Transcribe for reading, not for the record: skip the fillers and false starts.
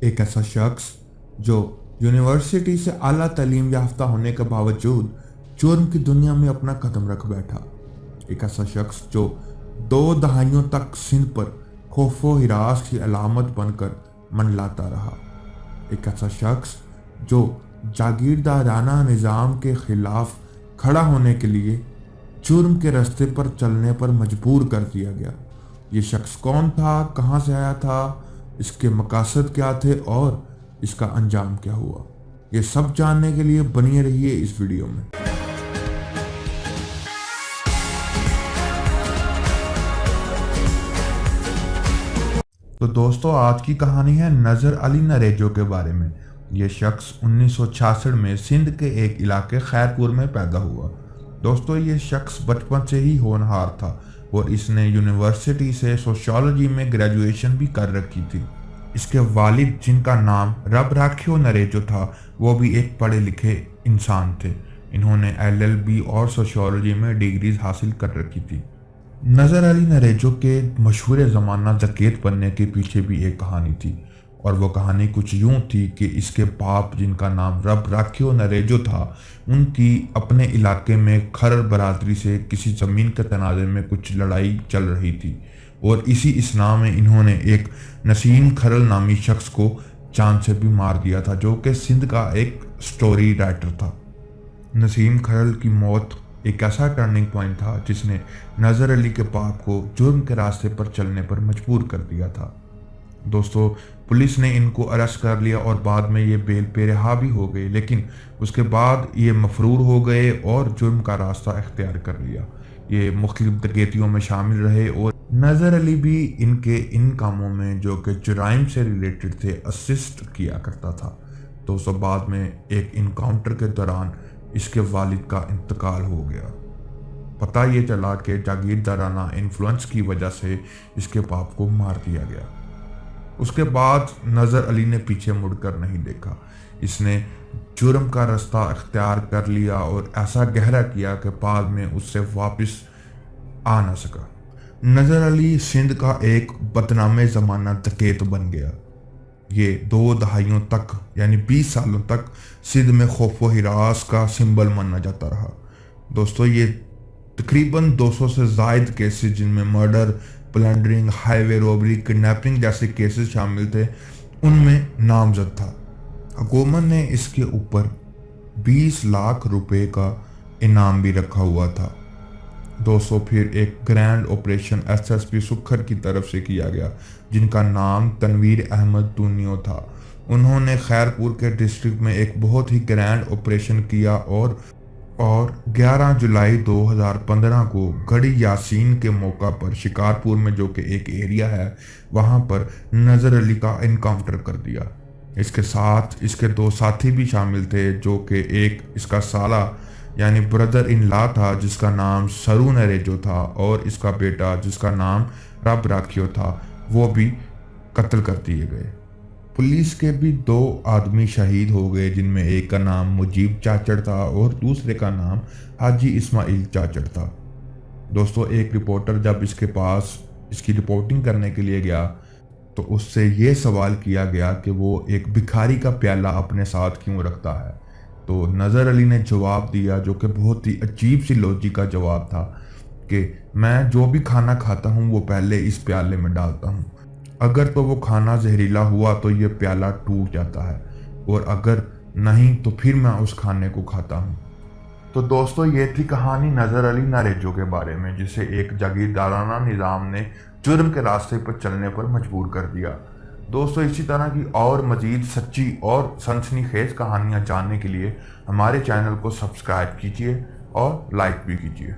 ایک ایسا شخص جو یونیورسٹی سے اعلیٰ تعلیم یافتہ ہونے کے باوجود جرم کی دنیا میں اپنا قدم رکھ بیٹھا۔ ایک ایسا شخص جو 2 دہائیوں تک سندھ پر خوف و ہراس کی علامت بن کر منڈلاتا رہا۔ ایک ایسا شخص جو جاگیردارانہ نظام کے خلاف کھڑا ہونے کے لیے جرم کے راستے پر چلنے پر مجبور کر دیا گیا۔ یہ شخص کون تھا، کہاں سے آیا تھا، اس کے مقاصد کیا تھے اور اس کا انجام کیا ہوا، یہ سب جاننے کے لیے بنے رہیے اس ویڈیو میں۔ تو دوستو، آج کی کہانی ہے نظر علی نریجو کے بارے میں۔ یہ شخص 1966 میں سندھ کے ایک علاقے خیرپور میں پیدا ہوا۔ دوستو، یہ شخص بچپن سے ہی ہونہار تھا اور اس نے یونیورسٹی سے سوشیالوجی میں گریجویشن بھی کر رکھی تھی۔ اس کے والد، جن کا نام رب راکھیو نریجو تھا، وہ بھی ایک پڑھے لکھے انسان تھے۔ انہوں نے LLB اور سوشیالوجی میں ڈگریز حاصل کر رکھی تھی۔ نظر علی نریجو کے مشہور زمانہ ڈکیت بننے کے پیچھے بھی ایک کہانی تھی، اور وہ کہانی کچھ یوں تھی کہ اس کے باپ، جن کا نام رب راکھیو نریجو تھا، ان کی اپنے علاقے میں کھرر برادری سے کسی زمین کے تنازع میں کچھ لڑائی چل رہی تھی، اور اسی اثناء میں انہوں نے ایک نسیم کھرل نامی شخص کو جان سے بھی مار دیا تھا، جو کہ سندھ کا ایک سٹوری رائٹر تھا۔ نسیم کھرل کی موت ایک ایسا ٹرننگ پوائنٹ تھا جس نے نظر علی کے باپ کو جرم کے راستے پر چلنے پر مجبور کر دیا تھا۔ دوستو، پولیس نے ان کو اریسٹ کر لیا اور بعد میں یہ بیل پہ رہا بھی ہو گئے، لیکن اس کے بعد یہ مفرور ہو گئے اور جرم کا راستہ اختیار کر لیا۔ یہ مختلف ڈکیتیوں میں شامل رہے اور نظر علی بھی ان کاموں میں جو کہ جرائم سے ریلیٹڈ تھے اسسٹ کیا کرتا تھا۔ دوستو، بعد میں ایک انکاؤنٹر کے دوران اس کے والد کا انتقال ہو گیا۔ پتہ یہ چلا کہ جاگیردارانہ انفلوئنس کی وجہ سے اس کے باپ کو مار دیا گیا۔ اس کے بعد نظر علی نے پیچھے مڑ کر نہیں دیکھا۔ اس نے جرم کا راستہ اختیار کر لیا اور ایسا گہرا کیا کہ بعد میں اس سے واپس آ نہ سکا۔ نظر علی سندھ کا ایک بدنام زمانہ ڈکیت بن گیا۔ یہ 2 دہائیوں تک یعنی 20 سالوں تک سندھ میں خوف و ہراس کا سمبل مانا جاتا رہا۔ دوستو، یہ تقریباً 200 سے زائد کیسز، جن میں مرڈر، پلنڈرنگ، ہائی وے روبری، کڈنیپنگ جیسے کیسز شامل تھے، ان میں نامزد تھا۔ حکومت نے اس کے اوپر 20 لاکھ روپے کا انعام بھی رکھا ہوا تھا۔ دوستو، پھر ایک گرینڈ آپریشن SSP سکھر کی طرف سے کیا گیا، جن کا نام تنویر احمد دونیو تھا۔ انہوں نے خیرپور کے ڈسٹرکٹ میں ایک بہت ہی گرینڈ آپریشن کیا اور 11 جولائی 2015 کو گڑھی یاسین کے موقع پر شکارپور میں، جو کہ ایک ایریا ہے، وہاں پر نظر علی کا انکاؤنٹر کر دیا۔ اس کے ساتھ اس کے 2 ساتھی بھی شامل تھے، جو کہ ایک اس کا سالہ یعنی بردر ان لا تھا، جس کا نام سرو نریجو تھا، اور اس کا بیٹا جس کا نام رب راکھیو تھا، وہ بھی قتل کر دیے گئے۔ پولیس کے بھی 2 آدمی شہید ہو گئے، جن میں ایک کا نام مجیب چاچڑ تھا اور دوسرے کا نام حاجی اسماعیل چاچڑ تھا۔ دوستو، ایک رپورٹر جب اس کے پاس اس کی رپورٹنگ کرنے کے لیے گیا تو اس سے یہ سوال کیا گیا کہ وہ ایک بھکاری کا پیالہ اپنے ساتھ کیوں رکھتا ہے۔ تو نظر علی نے جواب دیا، جو کہ بہت ہی عجیب سی لوجک کا جواب تھا، کہ میں جو بھی کھانا کھاتا ہوں وہ پہلے اس پیالے میں ڈالتا ہوں۔ اگر تو وہ کھانا زہریلا ہوا تو یہ پیالہ ٹوٹ جاتا ہے، اور اگر نہیں تو پھر میں اس کھانے کو کھاتا ہوں۔ تو دوستو، یہ تھی کہانی نظر علی نریجو کے بارے میں، جسے ایک جاگیردارانہ نظام نے جرم کے راستے پر چلنے پر مجبور کر دیا۔ دوستو، اسی طرح کی اور مزید سچی اور سنسنی خیز کہانیاں جاننے کے لیے ہمارے چینل کو سبسکرائب کیجیے اور لائک بھی کیجیے۔